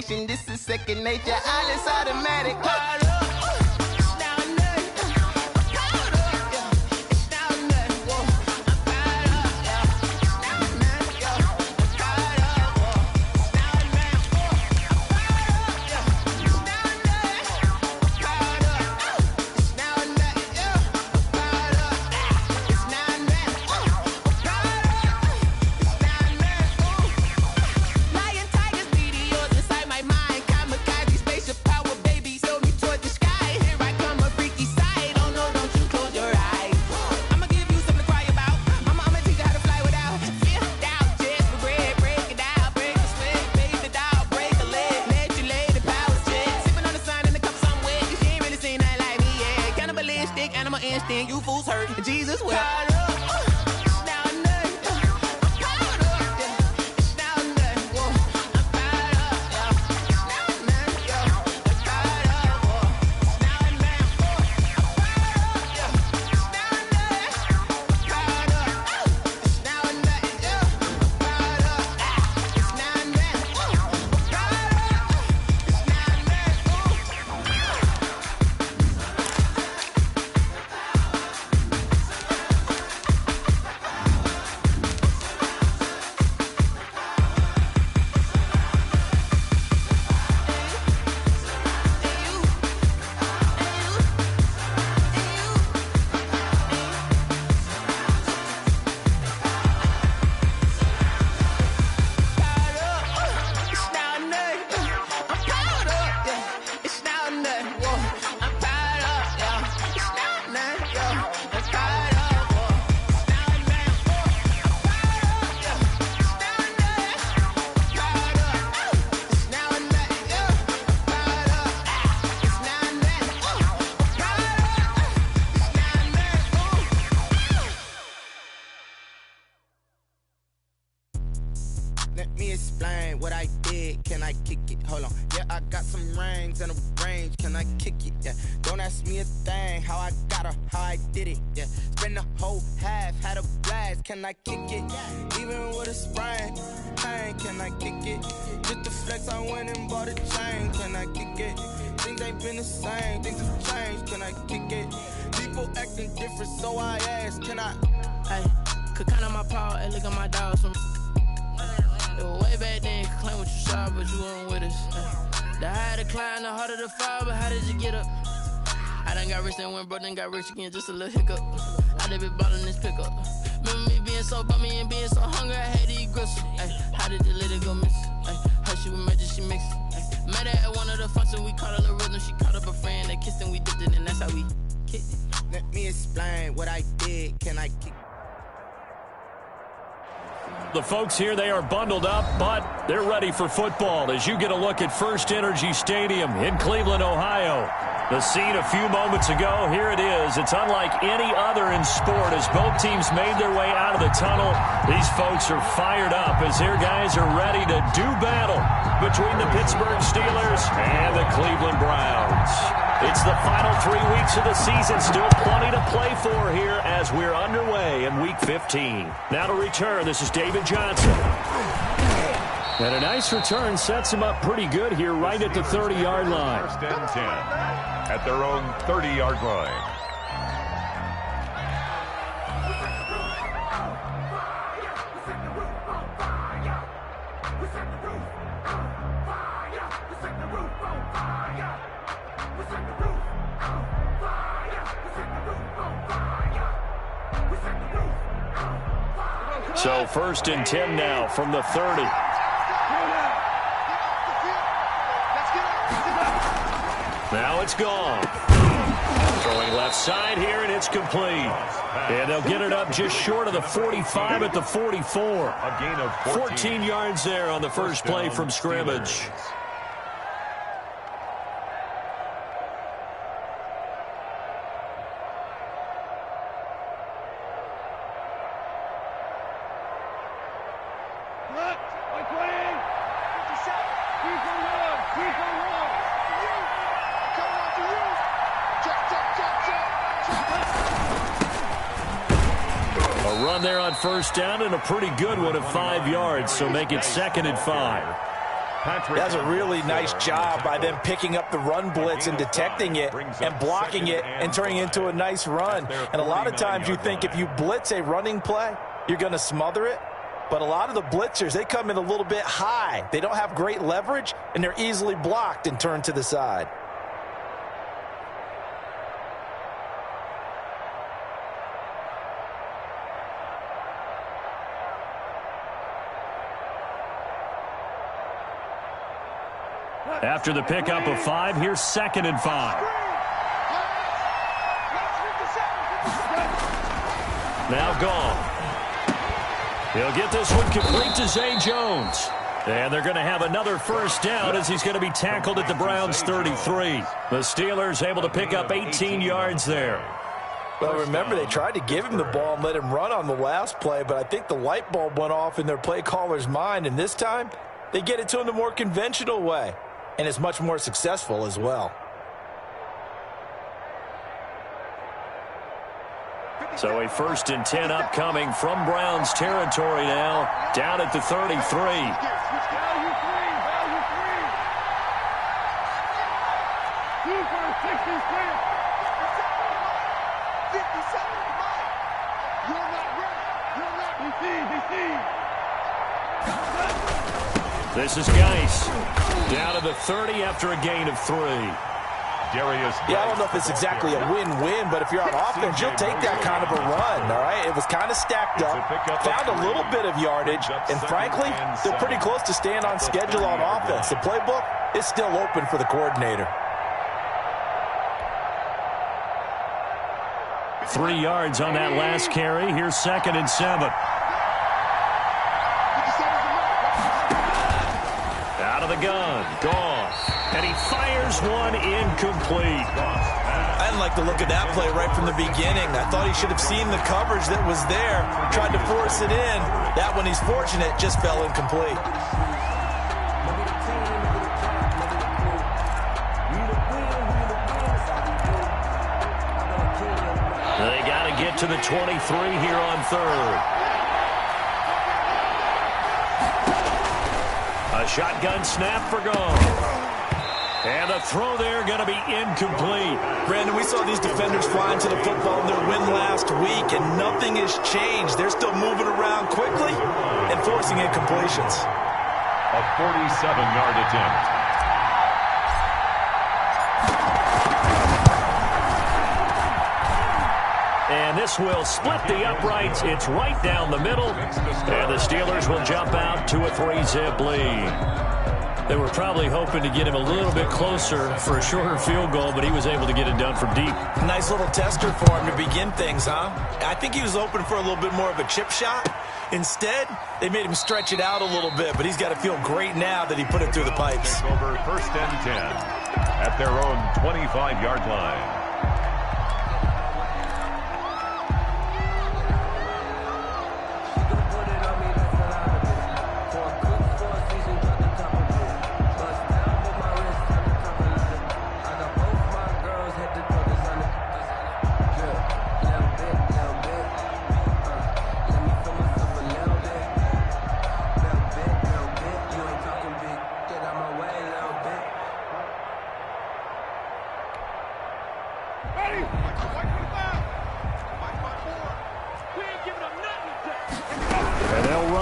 station. This is second nature. All is automatic. You fools hurt. Jesus will. Let me explain what I did. Can I kick it? Hold on. Yeah, I got some rings and a range. Can I kick it? Yeah. Don't ask me a thing. How I got her, how I did it. Yeah. Spend the whole half, had a blast. Can I kick it? Even with a sprain. Pain, can I kick it? Just the flex, I went and bought a chain. Can I kick it? Things ain't been the same. Things have changed. Can I kick it? People acting different, so I asked. Can I? Hey, could count on my paw and look at my dogs from. Way back then, could claim what you saw, but you weren't with us. The higher the climb, the harder the fall, but how did you get up? I done got rich and went broke, then got rich again, just a little hiccup. I done been ballin' this pickup. Remember me being so bummy and being so hungry, I had to eat gristle. How did you let it go miss? Her she was magic, she mixed it. Met her at one of the functions, we caught a little rhythm. She caught up a friend, they kissed and we dipped it, and that's how we kicked it. Let me explain what I did. Can I kick it? The folks here, they are bundled up, but they're ready for football as you get a look at First Energy Stadium in Cleveland, Ohio. The scene a few moments ago, here it is. It's unlike any other in sport as both teams made their way out of the tunnel. These folks are fired up as their guys are ready to do battle between the Pittsburgh Steelers and the Cleveland Browns. It's the final 3 weeks of the season. Still plenty to play for here as we're underway in Week 15. Now to return, this is David Johnson. And a nice return sets him up pretty good here right at the 30-yard line. First and 10 at their own 30-yard line. So first and 10 now from the 30. Now it's gone. Throwing left side here, and it's complete. And they'll get it up just short of the 45 at the 44. A gain of 14 yards there on the first play from scrimmage. Run there on first down and a pretty good one of 5 yards, so make it 2nd and 5. That's a really nice job by them picking up the run blitz and detecting it and blocking it and turning it into a nice run. And a lot of times you think if you blitz a running play, you're going to smother it. But a lot of the blitzers, they come in a little bit high. They don't have great leverage, and they're easily blocked and turned to the side. After the pickup of 5, here's 2nd and 5. Now gone. He'll get this one complete to Zay Jones. And they're going to have another first down as he's going to be tackled at the Browns' 33. The Steelers able to pick up 18 yards there. Well, remember, they tried to give him the ball and let him run on the last play, but I think the light bulb went off in their play caller's mind, and this time they get it to him the more conventional way, and it's much more successful as well. So a 1st and 10 upcoming from Browns territory now, down at the 33. This is Geis, down to the 30 after a gain of 3. Yeah, I don't know if it's exactly a win-win, but if you're on offense, you'll take that kind of a run, all right? It was kind of stacked up, found a little bit of yardage, and frankly, they're pretty close to staying on schedule on offense. The playbook is still open for the coordinator. 3 yards on that last carry. Here's 2nd and 7. Out of the gun, gone. And he fires one incomplete. I didn't like the look of that play right from the beginning. I thought he should have seen the coverage that was there, tried to force it in. That one, he's fortunate, just fell incomplete. They got to get to the 23 here on 3rd. A shotgun snap for Gone. And the throw there going to be incomplete. Brandon, we saw these defenders flying to the football in their win last week, and nothing has changed. They're still moving around quickly and forcing incompletions. A 47-yard attempt. And this will split the uprights. It's right down the middle. And the Steelers will jump out to a 3-zip lead. They were probably hoping to get him a little bit closer for a shorter field goal, but he was able to get it done from deep. Nice little tester for him to begin things, huh? I think he was open for a little bit more of a chip shot. Instead, they made him stretch it out a little bit, but he's got to feel great now that he put it through the pipes. Over 1st and 10 at their own 25-yard line.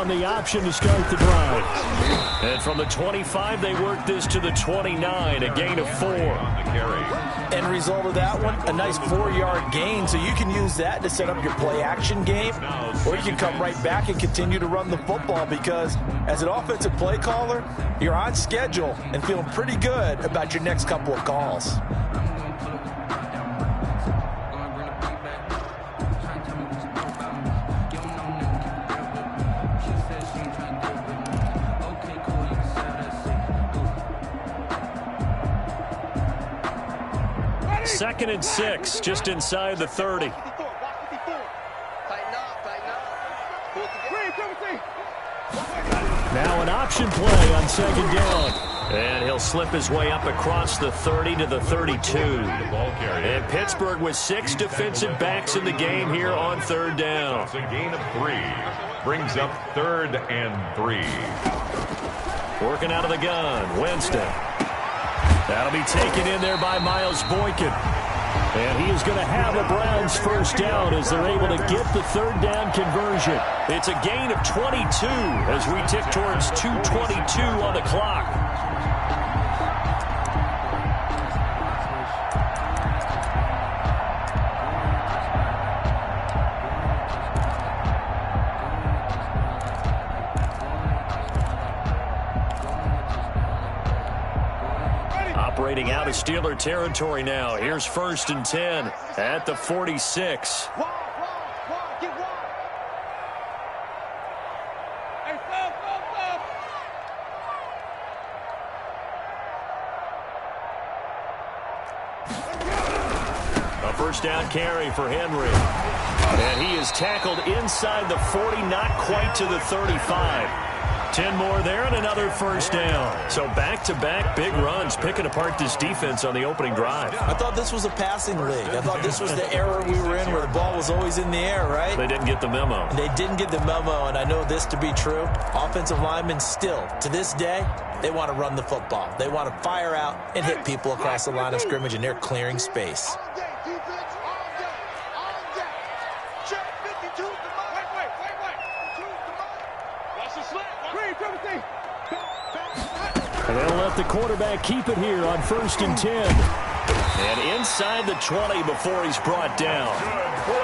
The option to start the drive. And from the 25, they work this to the 29, a gain of 4. End result of that one, a nice 4-yard gain, so you can use that to set up your play-action game, or you can come right back and continue to run the football because as an offensive play caller, you're on schedule and feeling pretty good about your next couple of calls. Second and 6, just inside the 30. Now an option play on 2nd down. And he'll slip his way up across the 30 to the 32. And Pittsburgh with 6 defensive backs in the game here on 3rd down. It's a gain of 3. Brings up 3rd and 3. Working out of the gun, Winston. That'll be taken in there by Miles Boykin. And he is going to have the Browns first down as they're able to get the third down conversion. It's a gain of 22 as we tick towards 2:22 on the clock. Operating out of Steeler territory now. Here's 1st and 10 at the 46. A first down carry for Henry. And he is tackled inside the 40, not quite to the 35. 10 more there and another first down. So back-to-back big runs picking apart this defense on the opening drive. I thought this was a passing league. I thought this was the era we were in where the ball was always in the air, right? They didn't get the memo. They didn't get the memo, and I know this to be true. Offensive linemen still, to this day, they want to run the football. They want to fire out and hit people across the line of scrimmage, and they're clearing space. And they'll let the quarterback keep it here on 1st and 10. And inside the 20 before he's brought down.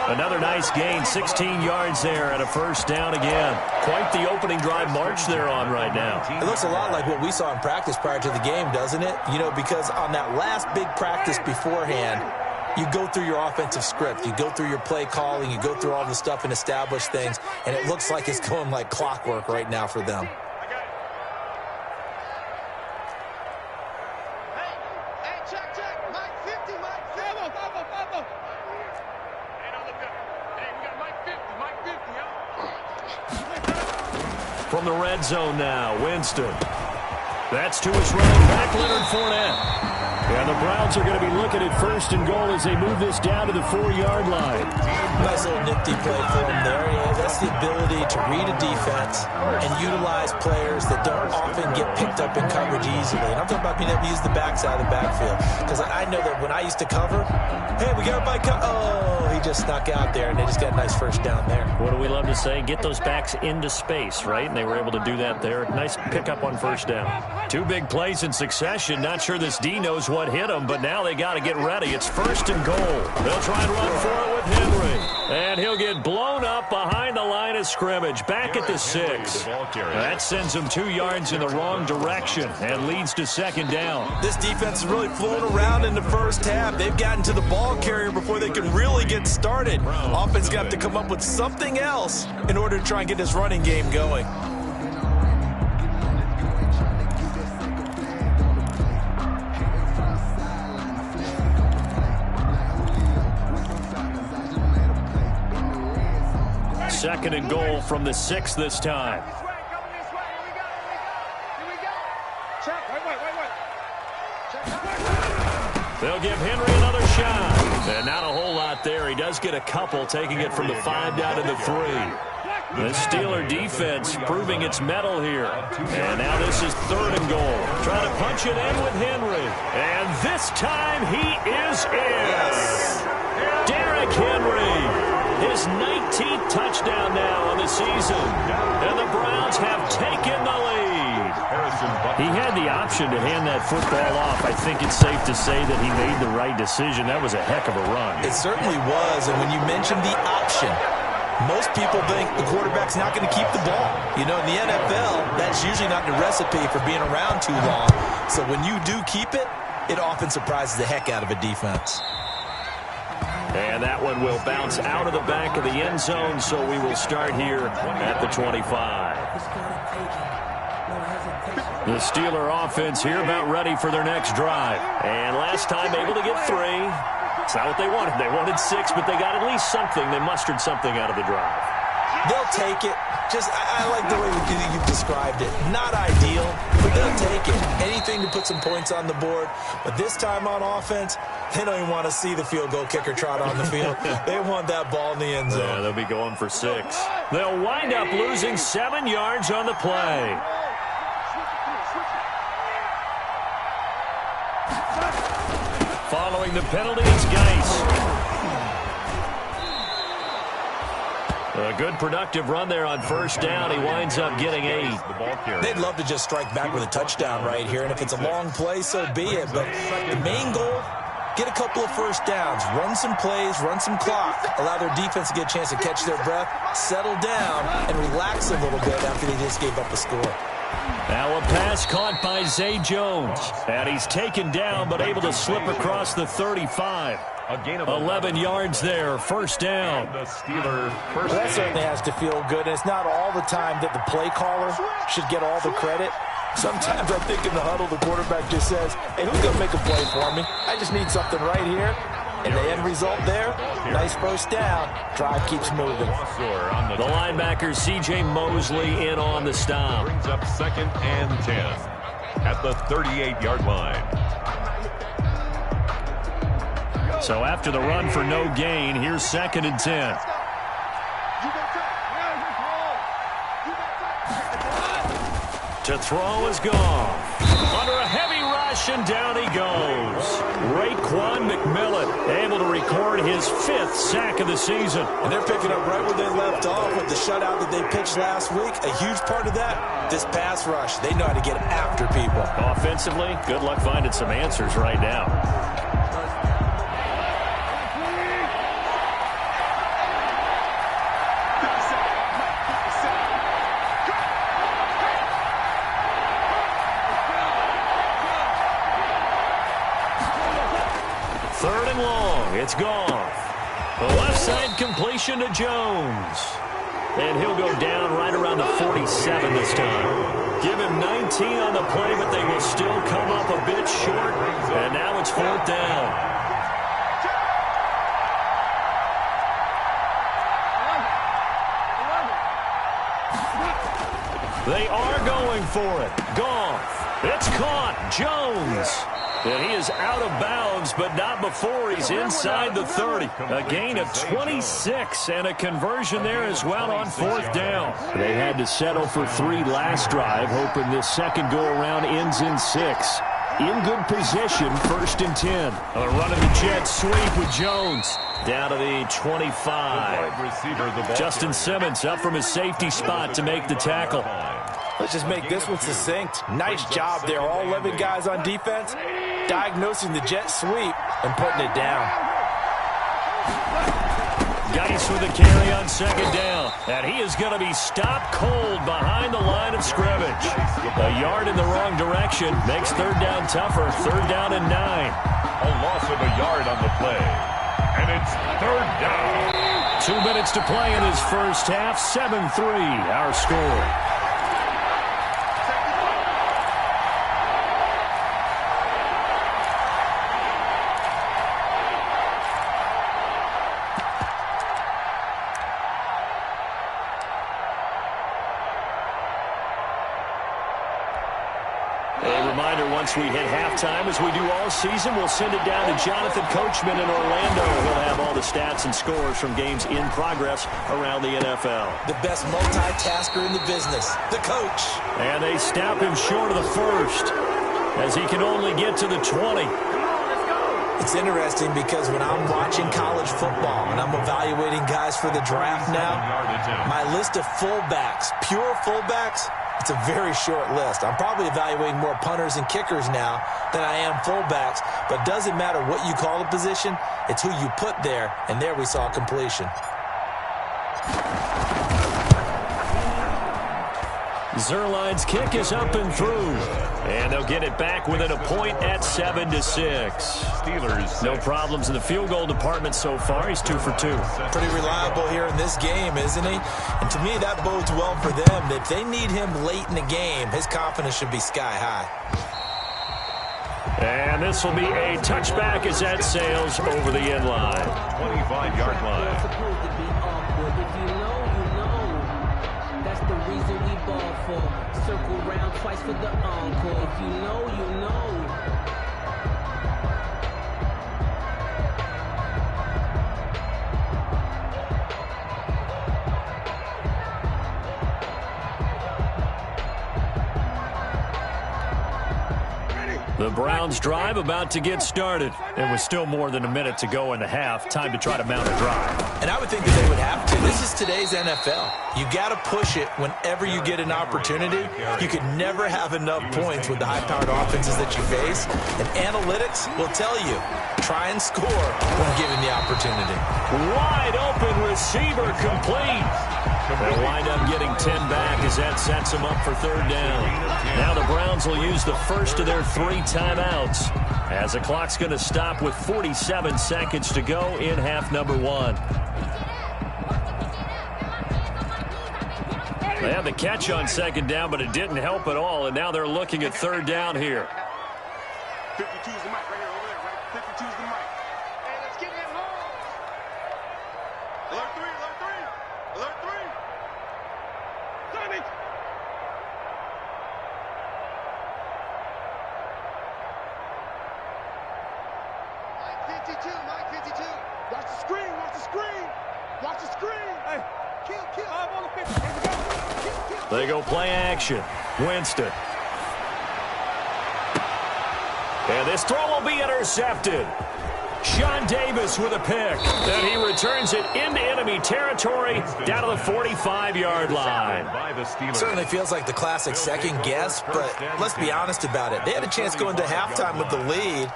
Another nice gain, 16 yards there and a first down again. Quite the opening drive march they're on right now. It looks a lot like what we saw in practice prior to the game, doesn't it? You know, because on that last big practice beforehand, you go through your offensive script. You go through your play calling. You go through all the stuff and establish things. And it looks like it's going like clockwork right now for them. From the red zone now, Winston. That's to his running back, Leonard Fournette. And the Browns are going to be looking at 1st and goal as they move this down to the 4-yard line. Nice little nifty play for him there. Yeah, that's the ability to read a defense and utilize players that don't often get picked up in coverage easily. And I'm talking about being able to use the backside of the backfield. Because I know that when I used to cover, hey, we got everybody oh, he just snuck out there, and they just got a nice first down there. What do we love to say? Get those backs into space, right? And they were able to do that there. Nice pickup on first down. 2 big plays in succession. Not sure this D knows what hit him, but now they got to get ready. It's 1st and goal. They'll try and run for it with Henry. And he'll get blown up behind the line of scrimmage. Back at the 6. That sends him 2 yards in the wrong direction and leads to 2nd down. This defense is really flown around in the first half. They've gotten to the ball carrier before they can really get started. Offense got to come up with something else in order to try and get this running game going. Second and goal from the 6 this time. They'll give Henry another shot. And not a whole lot there. He does get a couple, taking it from the 5 down to the 3. The Steeler defense proving its mettle here. And now this is 3rd and goal. Trying to punch it in with Henry. And this time he is in. Derrick Henry. His 19th touchdown now on the season. And the Browns have taken the lead. He had the option to hand that football off. I think it's safe to say that he made the right decision. That was a heck of a run. It certainly was. And when you mentioned the option, most people think the quarterback's not going to keep the ball. You know, in the NFL, that's usually not the recipe for being around too long. So when you do keep it, it often surprises the heck out of a defense. And that one will bounce out of the back of the end zone, so we will start here at the 25. The Steeler offense here about ready for their next drive. And last time able to get 3. It's not what they wanted. They wanted 6, but they got at least something. They mustered something out of the drive. They'll take it. Just, I like the way you've described it. Not ideal, but they'll take it. Anything to put some points on the board. But this time on offense, they don't even want to see the field goal kicker trot on the field. They want that ball in the end zone. Yeah, they'll be going for 6. They'll wind up losing 7 yards on the play. Drawing the penalty is Geis. A good productive run there on first down. He winds up getting 8. They'd love to just strike back with a touchdown right here, and if it's a long play, so be it. But the main goal, get a couple of first downs, run some plays, run some clock, allow their defense to get a chance to catch their breath, settle down, and relax a little bit after they just gave up a score. Now a pass caught by Zay Jones. And he's taken down, but able to slip across the 35. A gain of 11 yards there, first down. The Steelers first. Well, that certainly has to feel good. And it's not all the time that the play caller should get all the credit. Sometimes I think in the huddle, the quarterback just says, hey, who's going to make a play for me? I just need something right here. And the end result there, nice first down. Drive keeps moving. The linebacker, C.J. Mosley, in on the stop. Brings up 2nd and 10 at the 38-yard line. So after the run for no gain, here's 2nd and 10. To throw is gone. Under a heavy rush, and down he goes. Raekwon McMillan able to record his 5th sack of the season. And they're picking up right where they left off with the shutout that they pitched last week. A huge part of that, this pass rush. They know how to get after people. Offensively, good luck finding some answers right now. It's gone. The left side completion to Jones. And he'll go down right around the 47 this time. Give him 19 on the play, but they will still come up a bit short. And now it's 4th down. They are going for it. Goff. It's caught. Jones. And he is out of bounds, but not before he's inside the 30. A gain of 26 and a conversion there as well on 4th down. They had to settle for 3 last drive, hoping this second go-around ends in 6. In good position, 1st and 10. A run of the jet sweep with Jones. Down to the 25. Justin Simmons up from his safety spot to make the tackle. Let's just make this one succinct. Nice job there. All 11 guys on defense diagnosing the jet sweep and putting it down. Geis with the carry on 2nd down. And he is going to be stopped cold behind the line of scrimmage. A yard in the wrong direction makes 3rd down tougher. 3rd down and 9. A loss of a yard on the play. And it's 3rd down. 2 minutes to play in his first half. 7-3 our score. Once we hit halftime, as we do all season, we'll send it down to Jonathan Coachman in Orlando. He'll have all the stats and scores from games in progress around the NFL. The best multitasker in the business, the coach. And they snap him short of the 1st, as he can only get to the 20. It's interesting because when I'm watching college football and I'm evaluating guys for the draft now, my list of fullbacks, pure fullbacks, it's a very short list. I'm probably evaluating more punters and kickers now than I am fullbacks, but it doesn't matter what you call the position, it's who you put there, and there we saw completion. Zuerlein's kick is up and through. And they'll get it back within a point at 7-6. Steelers. No problems in the field goal department so far. He's 2 for 2. Pretty reliable here in this game, isn't he? And to me, that bodes well for them. If they need him late in the game, his confidence should be sky high. And this will be a touchback as that sails over the end line. 25-yard line. Circle round twice for the encore. If you know, you know. The Browns drive about to get started. There was still more than a minute to go in the half. Time to try to mount a drive. And I would think that they would have to. This is today's NFL. You got to push it whenever you get an opportunity. You could never have enough points with the high-powered offenses that you face. And analytics will tell you, try and score when given the opportunity. Wide open receiver complete. They'll wind up getting 10 back as that sets them up for third down. Now the Browns will use the first of their 3 timeouts as the clock's going to stop with 47 seconds to go in half number 1. They had the catch on second down, but it didn't help at all, and now they're looking at third down here. 52 is the mic right here, over there, right? 52 is the mic. Hey, let's get that home. Alert 3, alert 3, alert 3. Sonic. Mike 52. Watch the screen, watch the screen. Watch the screen. Hey, kill. I'm on the 50. Here we go. Kill. They go play action. Winston. And this throw will be intercepted. Sean Davis with a pick. Then he returns it into enemy territory down to the 45-yard line. Certainly feels like the classic second guess, but let's be honest about it. They had a chance going into halftime with the lead.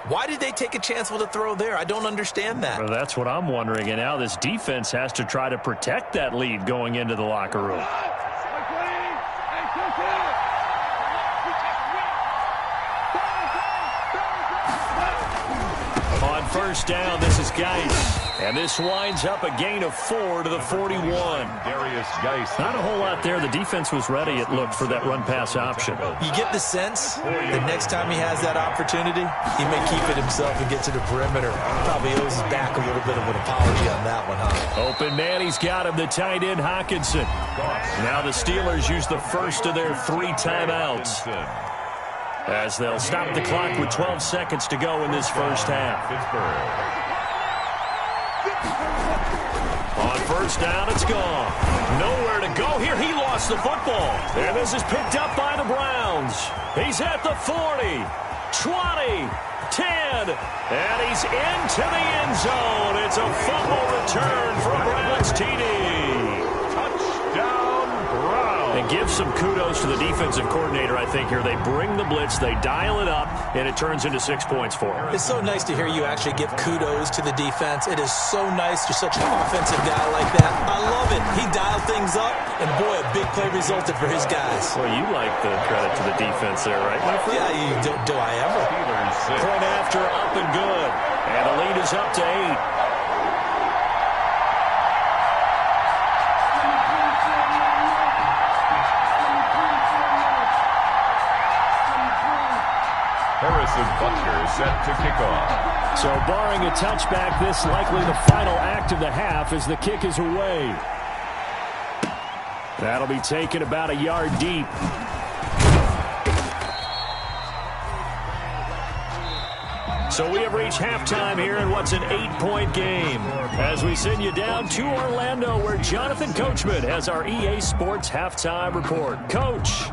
Why did they take a chance with a throw there? I don't understand that. Well, that's what I'm wondering. And now this defense has to try to protect that lead going into the locker room. On first down, this is Geis. And this winds up a gain of 4 to the 41. Darius Geis. Not a whole lot there. The defense was ready, it looked, for that run-pass option. You get the sense that next time he has that opportunity, he may keep it himself and get to the perimeter. Probably owes his back a little bit of an apology on that one, huh? Open man, he's got him, the tight end, Hawkinson. Now the Steelers use the first of their 3 timeouts, as they'll stop the clock with 12 seconds to go in this first half. On first down, it's gone. Nowhere to go here. He lost the football. And this is picked up by the Browns. He's at the 40, 20, 10, and he's into the end zone. It's a fumble return for a Browns TD. Touchdown, Browns. And give some kudos to the defensive coordinator, I think, here. They bring the blitz, they dial it up, and it turns into 6 points for him. It's so nice to hear you actually give kudos to the defense. It is so nice you're such an offensive guy like that. I love it. He dialed things up, and boy, a big play resulted for his guys. Well, you like the credit to the defense there, right, my friend? Yeah, do I ever? Point after, up and good. And the lead is up to 8. Harrison Butker set to kick off. So barring a touchback, this likely the final act of the half as the kick is away. That'll be taken about a yard deep. So we have reached halftime here in what's an 8-point game, as we send you down to Orlando, where Jonathan Coachman has our EA Sports halftime report. Coach.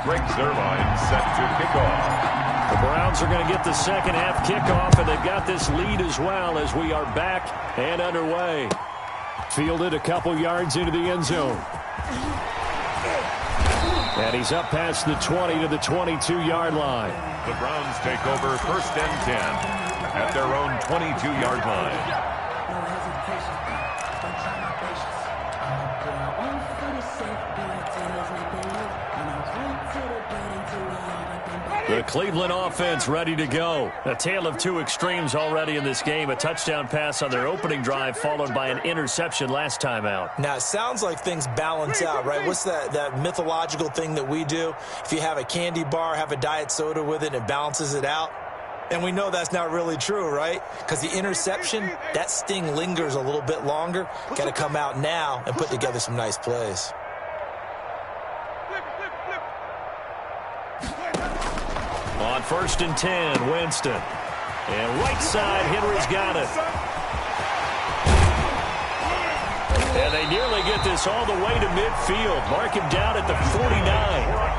Greg Zuerlein set to kick off. The Browns are going to get the second half kickoff, and they've got this lead as well as we are back and underway. Fielded a couple yards into the end zone. And he's up past the 20 to the 22-yard line. The Browns take over first and 10 at their own 22-yard line. The Cleveland offense ready to go. A tale of 2 extremes already in this game. A touchdown pass on their opening drive followed by an interception last time out. Now, it sounds like things balance out, right? What's that mythological thing that we do? If you have a candy bar, have a diet soda with it, and it balances it out. And we know that's not really true, right? Because the interception, that sting lingers a little bit longer. Got to come out now and put together some nice plays. On first and 10, Winston. And right side, Henry's got it. And they nearly get this all the way to midfield. Mark him down at the 49.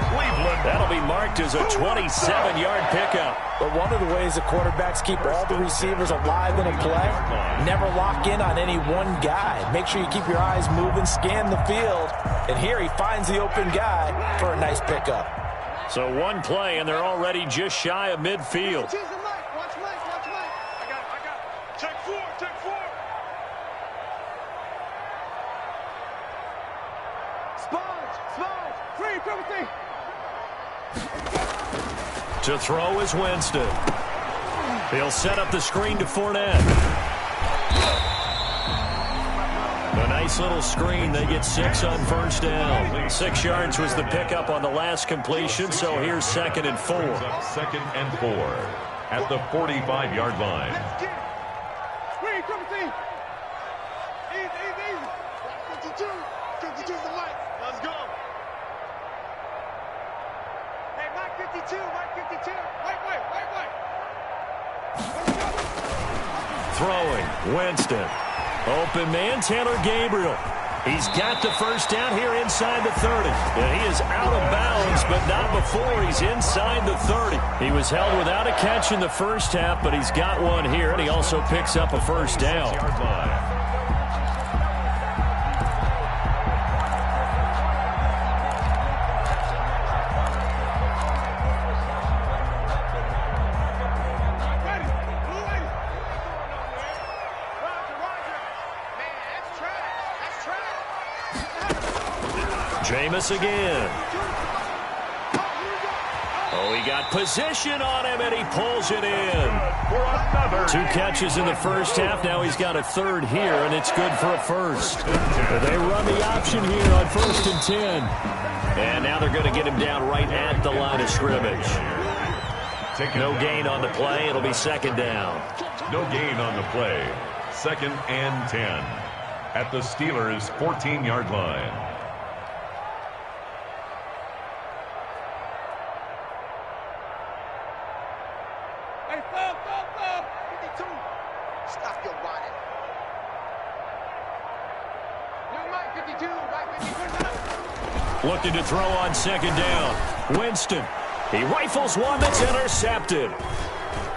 That'll be marked as a 27-yard pickup. But one of the ways the quarterbacks keep all the receivers alive in a play, never lock in on any one guy. Make sure you keep your eyes moving, scan the field. And here he finds the open guy for a nice pickup. So one play, and they're already just shy of midfield. Watch Mike. I got it. Check four. Sponge. Free, everything. To throw is Winston. He'll set up the screen to Fournette. A nice little screen. They get 6 on first down. 6 yards was the pickup on the last completion, so here's 2nd and 4. 2nd and 4 at the 45-yard line. Let's get it. Free, everything. Easy. 52. 52's the light. Let's go. Hey, Mike 52. Wait. Throwing, Winston. Open man, Taylor Gabriel. He's got the first down here inside the 30. And he is out of bounds, but not before he's inside the 30. He was held without a catch in the first half, but he's got one here, and he also picks up a first down. Jameis again. Oh, he got position on him, and he pulls it in. 2 catches in the first half. Now he's got a 3rd here, and it's good for a first. They run the option here on 1st and 10. And now they're going to get him down right at the line of scrimmage. No gain on the play. It'll be 2nd down. No gain on the play. 2nd and 10 at the Steelers' 14-yard line. Stop your running. Young Mike 52. Looking to throw on 2nd down. Winston. He rifles one that's intercepted.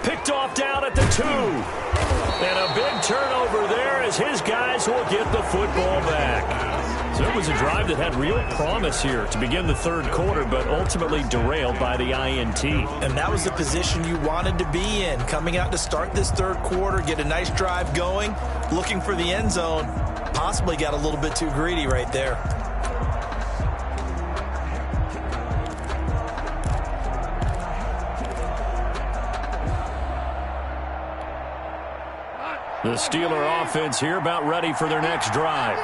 Picked off down at the 2. And a big turnover there as his guys will get the football back. So it was a drive that had real promise here to begin the 3rd quarter, but ultimately derailed by the INT. And that was the position you wanted to be in. Coming out to start this 3rd quarter, get a nice drive going, looking for the end zone. Possibly got a little bit too greedy right there. The Steeler offense here about ready for their next drive.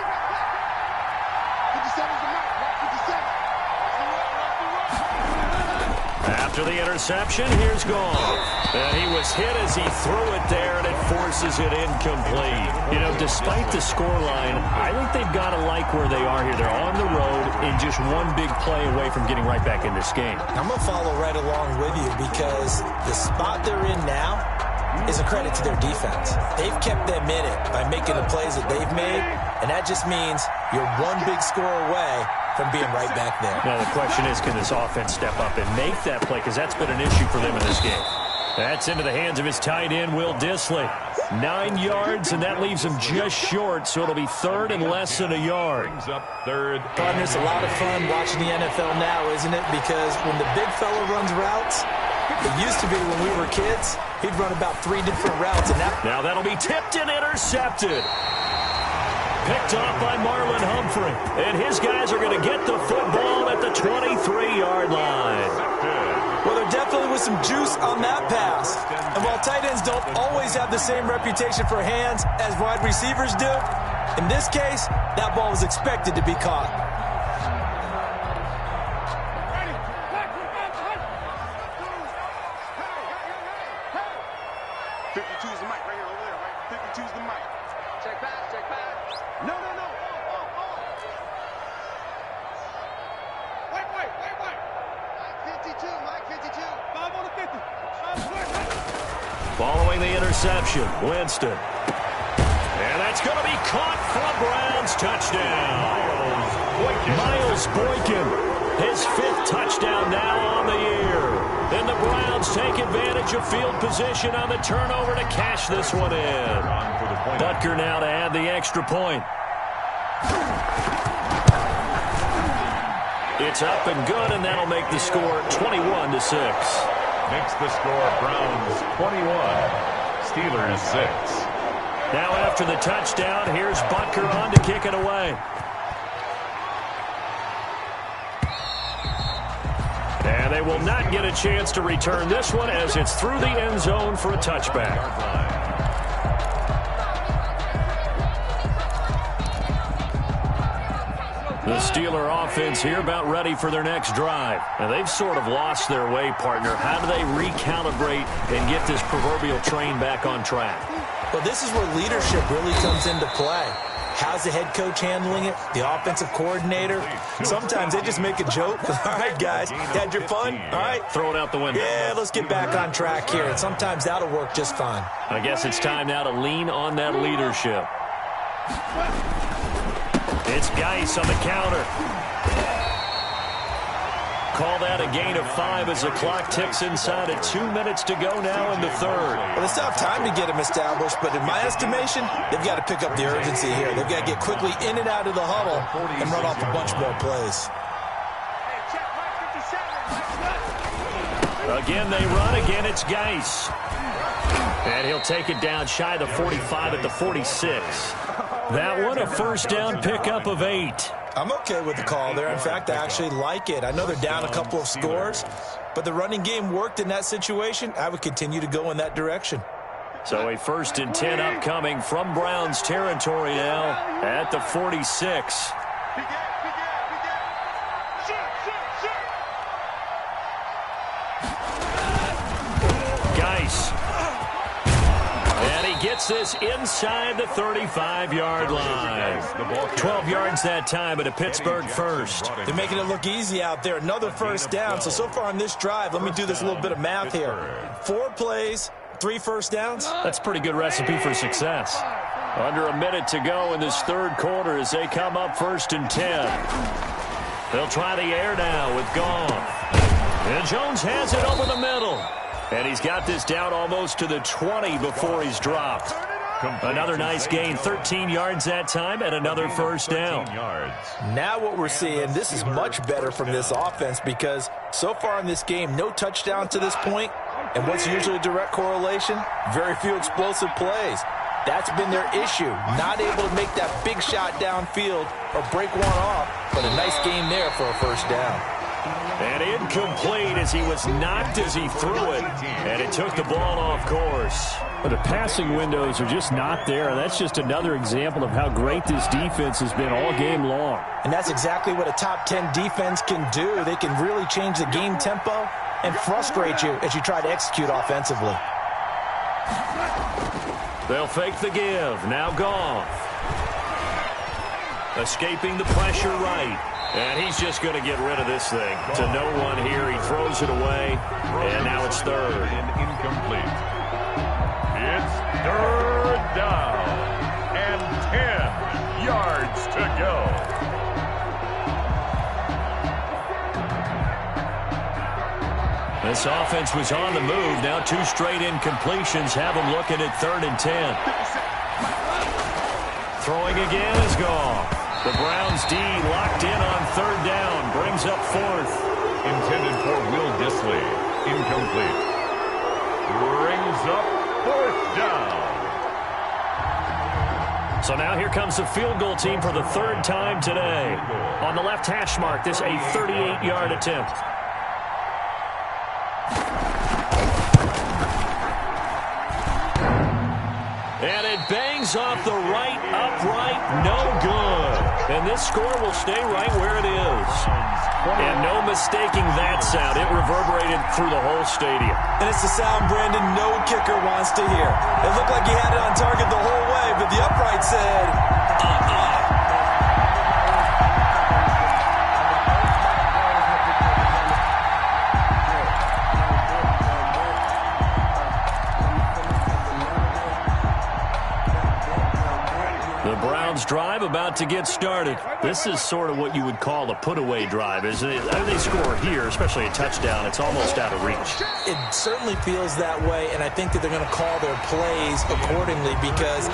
After the interception, here's Goff. And he was hit as he threw it there, and it forces it incomplete. You know, despite the scoreline, I think they've got to like where they are here. They're on the road and just one big play away from getting right back in this game. I'm going to follow right along with you because the spot they're in now is a credit to their defense. They've kept them in it by making the plays that they've made, and that just means you're one big score away from being right back there. Now the question is, can this offense step up and make that play? Because that's been an issue for them in this game. That's into the hands of his tight end, Will Dissly. 9 yards, and that leaves him just short, so it'll be 3rd and less than a yard. Partner, it's a lot of fun watching the NFL now, isn't it? Because when the big fella runs routes, it used to be when we were kids, he'd run about 3 different routes. And now that'll be tipped and intercepted. Picked off by Marlon Humphrey. And his guys are going to get the football at the 23-yard line. Well, there definitely was some juice on that pass. And while tight ends don't always have the same reputation for hands as wide receivers do, in this case, that ball was expected to be caught. Following the interception, Winston. And that's going to be caught from Browns Browns touchdown. Miles Boykin, his 5th touchdown now on the year. And the Browns take advantage of field position on the turnover to cash this one in. Butker now to add the extra point. It's up and good, and that'll make the score 21-6. Makes the score Browns 21, Steelers 6. Now after the touchdown, here's Butker on to kick it away. And they will not get a chance to return this one as it's through the end zone for a touchback. The Steeler offense here about ready for their next drive. Now they've sort of lost their way, partner. How do they recalibrate and get this proverbial train back on track? Well, this is where leadership really comes into play. How's the head coach handling it? The offensive coordinator? Sometimes they just make a joke. All right, guys, had your fun? All right. Throw it out the window. Yeah, let's get back on track here. And sometimes that'll work just fine. I guess it's time now to lean on that leadership. It's Geis on the counter. Call that a gain of 5 as the clock ticks inside of 2 minutes to go now in the third. Well, they still have time to get him established, but in my estimation, they've got to pick up the urgency here. They've got to get quickly in and out of the huddle and run off a bunch more plays. Again, they run. Again, it's Geis. And he'll take it down shy of the 45 at the 46. That one, a first down pickup of 8. I'm okay with the call there. In fact, I actually like it. I know they're down a couple of scores, but the running game worked in that situation. I would continue to go in that direction. So a 1st and 10 upcoming from Browns territory now at the 46. Geis. And he gets this inside the 35-yard line. 12 yards that time, but a Pittsburgh first. They're making it look easy out there. Another first down. So far on this drive, let me do this little bit of math here. 4 plays, 3 first downs. That's a pretty good recipe for success. Under a minute to go in this third quarter as they come up 1st and 10. They'll try the air now with Goff. And Jones has it over the middle. And he's got this down almost to the 20 before he's dropped. Another nice gain, 13 yards that time, and another first down. Now what we're seeing, this is much better from this offense because so far in this game, no touchdown to this point. And what's usually a direct correlation? Very few explosive plays. That's been their issue. Not able to make that big shot downfield or break one off, but a nice game there for a first down. And incomplete as he was knocked as he threw it. And it took the ball off course. But the passing windows are just not there. That's just another example of how great this defense has been all game long. And that's exactly what a top 10 defense can do. They can really change the game tempo and frustrate you as you try to execute offensively. They'll fake the give. Now Goff. Escaping the pressure right. And he's just going to get rid of this thing. To no one here. He throws it away. And now it's third. Incomplete. It's 3rd down. And 10 yards to go. This offense was on the move. Now 2 straight incompletions have them looking at 3rd and 10. Throwing again is Goff. The Browns D locked in on 3rd down. Brings up 4th. Intended for Will Dissly. Incomplete. Brings up 4th down. So now here comes the field goal team for the 3rd time today. On the left hash mark, this a 38-yard attempt. And it bangs off the right upright, no good. And this score will stay right where it is. And no mistaking that sound. It reverberated through the whole stadium. And it's the sound Brandon no kicker wants to hear. It looked like he had it on target the whole way, but the upright said, Browns drive about to get started. This is sort of what you would call a put-away drive, isn't it? I mean, they score here, especially a touchdown. It's almost out of reach. It certainly feels that way, and I think that they're going to call their plays accordingly, because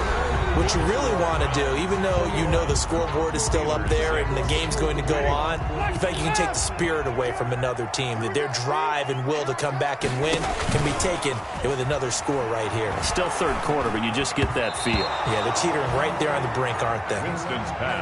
what you really want to do, even though you know the scoreboard is still up there and the game's going to go on, in fact, you can take the spirit away from another team, that their drive and will to come back and win can be taken with another score right here. Still third quarter, but you just get that feel. Yeah, they're teetering right there on the brink, aren't they?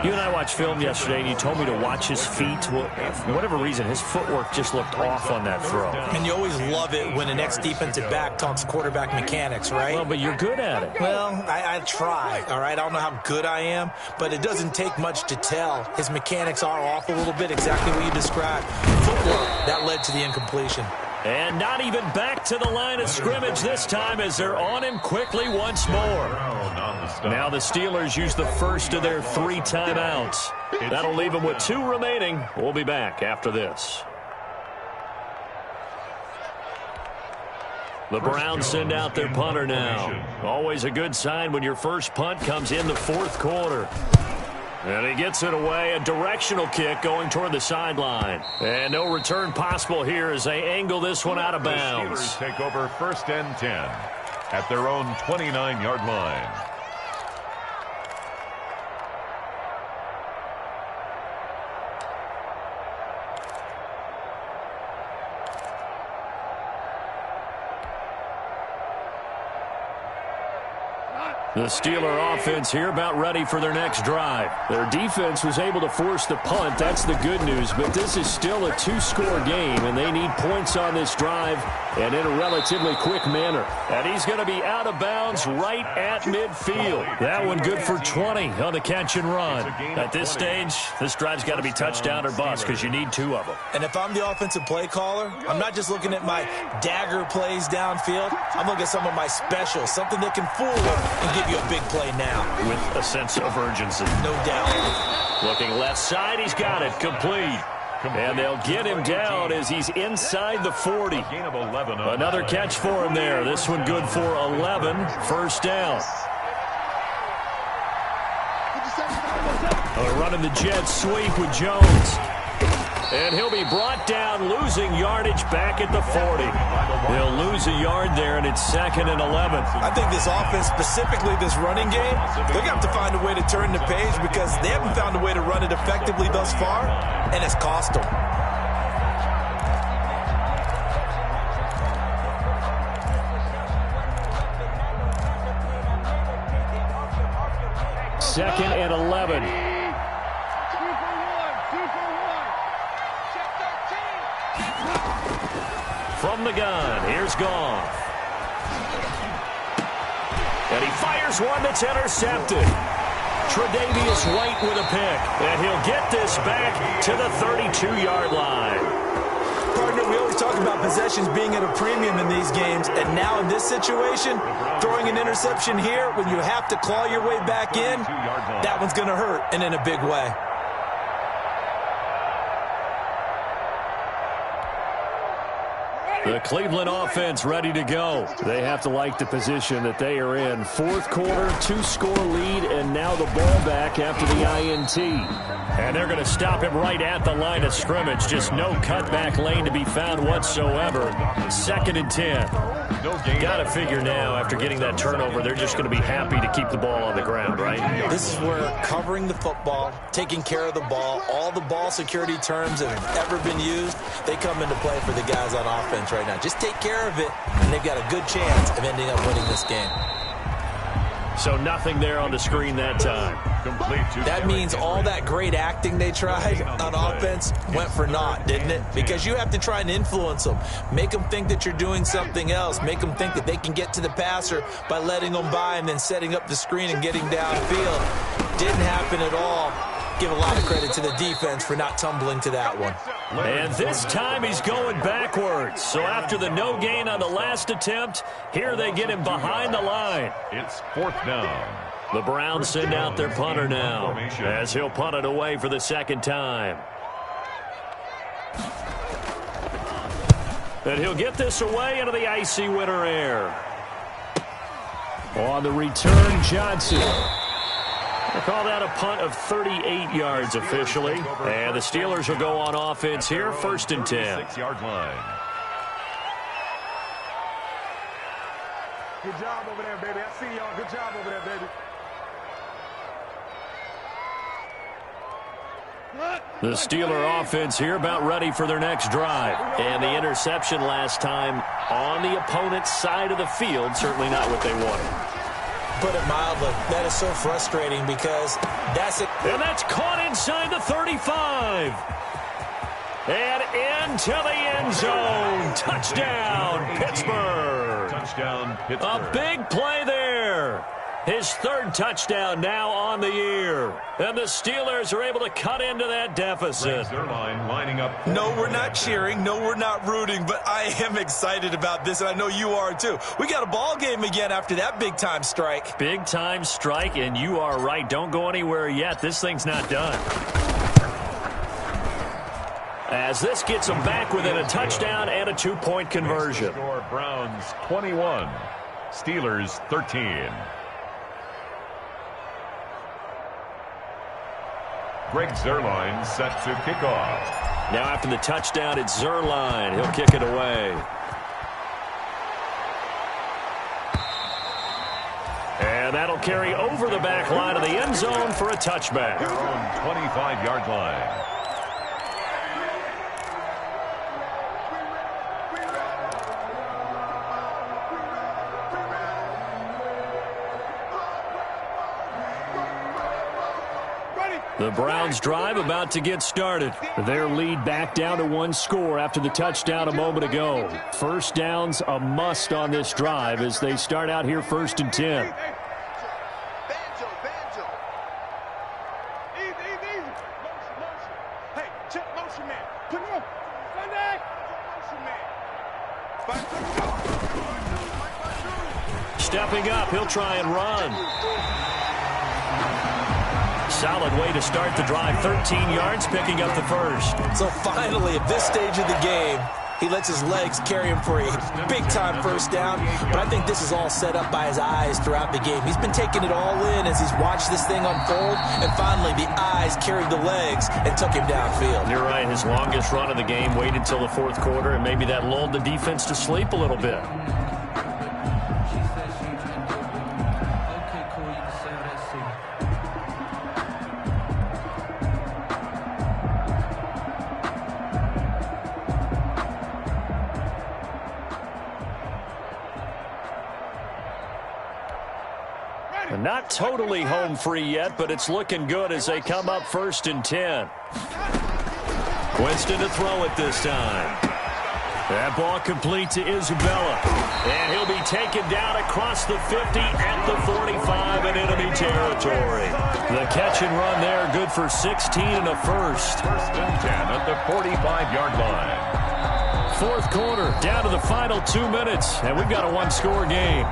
You and I watched film yesterday, and you told me to watch his feet. Well, for whatever reason, his footwork just looked off on that throw. And you always love it when an ex-defensive back talks quarterback mechanics, right? Well, but you're good at it. Well, I try, all right? I don't know how good I am, but it doesn't take much to tell. His mechanics are off a little bit, exactly what you described. Footwork, that led to the incompletion. And not even back to the line of scrimmage this time as they're on him quickly once more. Now the Steelers use the first of their 3 timeouts. That'll leave them with 2 remaining. We'll be back after this. The Browns send out their punter now. Always a good sign when your first punt comes in the fourth quarter. And he gets it away, a directional kick going toward the sideline. And no return possible here as they angle this one out of bounds. The Steelers take over 1st and 10 at their own 29-yard line. The Steeler offense here about ready for their next drive. Their defense was able to force the punt. That's the good news. But this is still a 2-score game, and they need points on this drive and in a relatively quick manner. And he's going to be out of bounds right at midfield. That one good for 20 on the catch and run. At this stage, this drive's got to be touchdown or bust because you need 2 of them. And if I'm the offensive play caller, I'm not just looking at my dagger plays downfield. I'm looking at some of my specials, something that can fool them and give you a big play now. With a sense of urgency. No doubt. Looking left side, he's got it. Complete. And they'll get him down as he's inside the 40. Another catch for him there. This one good for 11. First down. Running the jet sweep with Jones. And he'll be brought down, losing yardage back at the 40. He'll lose a yard there, and it's 2nd and 11. I think this offense, specifically this running game, they're going to have to find a way to turn the page because they haven't found a way to run it effectively thus far, and it's cost them. Second and 11. From the gun, here's Goff. And he fires one that's intercepted. Tre'Davious White with a pick. And he'll get this back to the 32-yard line. Partner, we always talk about possessions being at a premium in these games. And now in this situation, throwing an interception here when you have to claw your way back in, that one's going to hurt, and in a big way. The Cleveland offense ready to go. They have to like the position that they are in. Fourth quarter, 2-score lead, and now the ball back after the INT. And they're going to stop him right at the line of scrimmage. Just no cutback lane to be found whatsoever. 2nd and 10. Got to figure now, after getting that turnover, they're just going to be happy to keep the ball on the ground, right? This is where covering the football, taking care of the ball, all the ball security terms that have ever been used, they come into play for the guys on offense right now. Just take care of it, and they've got a good chance of ending up winning this game. So nothing there on the screen that time. That means all that great acting they tried on offense went for naught, didn't it? Because you have to try and influence them. Make them think that you're doing something else. Make them think that they can get to the passer by letting them by and then setting up the screen and getting downfield. Didn't happen at all. Give a lot of credit to the defense for not tumbling to that one. And this time he's going backwards. So after the no gain on the last attempt, here they get him behind the line. It's 4th down. The Browns send out their punter now as he'll punt it away for the 2nd time. And he'll get this away into the icy winter air. On the return, Johnson. They call that a punt of 38 yards officially. And the Steelers will go on offense here, 1st and 10. 6-yard line. Good job over there, baby. I see y'all. Good job over there, baby. The Steeler offense here about ready for their next drive. And the interception last time on the opponent's side of the field, certainly not what they wanted. Put it mildly, that is so frustrating because that's it. And that's caught inside the 35. And into the end zone. Touchdown, Pittsburgh. Touchdown, Pittsburgh. A big play there. His 3rd touchdown now on the year. And the Steelers are able to cut into that deficit. Zerline lining up. No, we're not cheering. No, we're not rooting. But I am excited about this, and I know you are too. We got a ball game again after that big-time strike. Big-time strike, and you are right. Don't go anywhere yet. This thing's not done. As this gets them back within a touchdown and a 2-point conversion. Score Browns 21, Steelers 13. Greg Zerline set to kick off. Now after the touchdown, it's Zerline. He'll kick it away. And that'll carry over the back line of the end zone for a touchback. Their own 25-yard line. The Browns drive about to get started. Their lead back down to 1 score after the touchdown a moment ago. First down's a must on this drive as they start out here 1st and 10. Stepping up, he'll try and run. Solid way to start the drive. 13 yards, picking up the 1st. So finally, at this stage of the game, he lets his legs carry him for a big-time 1st down. But I think this is all set up by his eyes throughout the game. He's been taking it all in as he's watched this thing unfold. And finally, the eyes carried the legs and took him downfield. You're right. His longest run of the game waited till the 4th quarter, and maybe that lulled the defense to sleep a little bit. Not totally home free yet, but it's looking good as they come up 1st and 10. Winston to throw it this time. That ball complete to Isabella. And he'll be taken down across the 50 at the 45 in enemy territory. The catch and run there, good for 16 and a 1st. 1st and 10 at the 45-yard line. 4th quarter, down to the final 2 minutes, and we've got a 1-score game.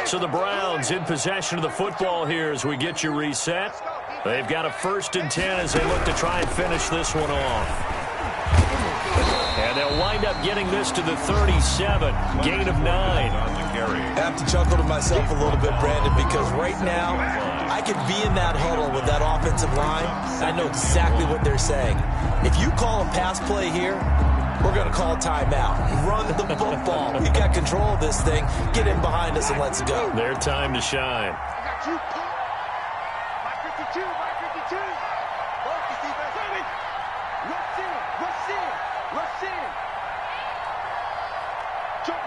So the Browns in possession of the football here as we get you reset. They've got a 1st and 10 as they look to try and finish this one off. And they'll wind up getting this to the 37, gain of 9. I have to chuckle to myself a little bit, Brandon, because right now I could be in that huddle with that offensive line. I know exactly what they're saying. If you call a pass play here, we're going to call timeout. Run the football. We got control of this thing. Get in behind us and let's go. Their time to shine. My 52, my 52. Both the defense. Rush in, rush in, rush in. Jump.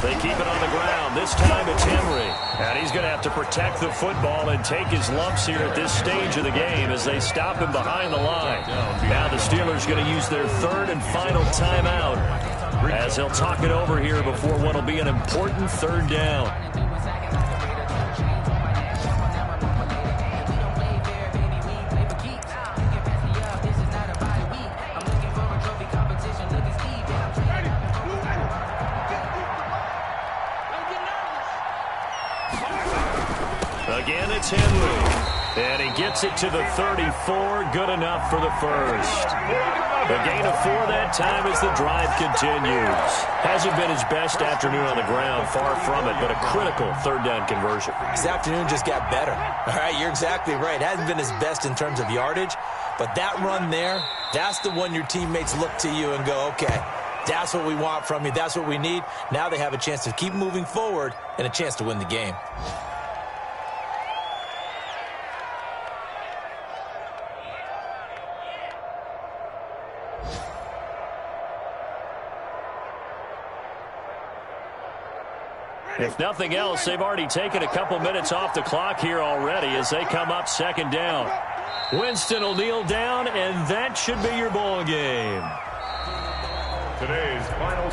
They keep it on the ground. This time it's Henry. And he's going to have to protect the football and take his lumps here at this stage of the game as they stop him behind the line. Now the Steelers going to use their 3rd and final timeout as they'll talk it over here before what will be an important 3rd down. Again, it's Henry. And he gets it to the 34. Good enough for the first. A gain of 4 that time as the drive continues. Hasn't been his best afternoon on the ground, far from it, but a critical third down conversion. His afternoon just got better. All right, you're exactly right. Hasn't been his best in terms of yardage, but that run there, that's the one your teammates look to you and go, okay, that's what we want from you. That's what we need. Now they have a chance to keep moving forward and a chance to win the game. If nothing else, they've already taken a couple minutes off the clock here already as they come up second down. Winston will kneel down, and that should be your ball game. Today's final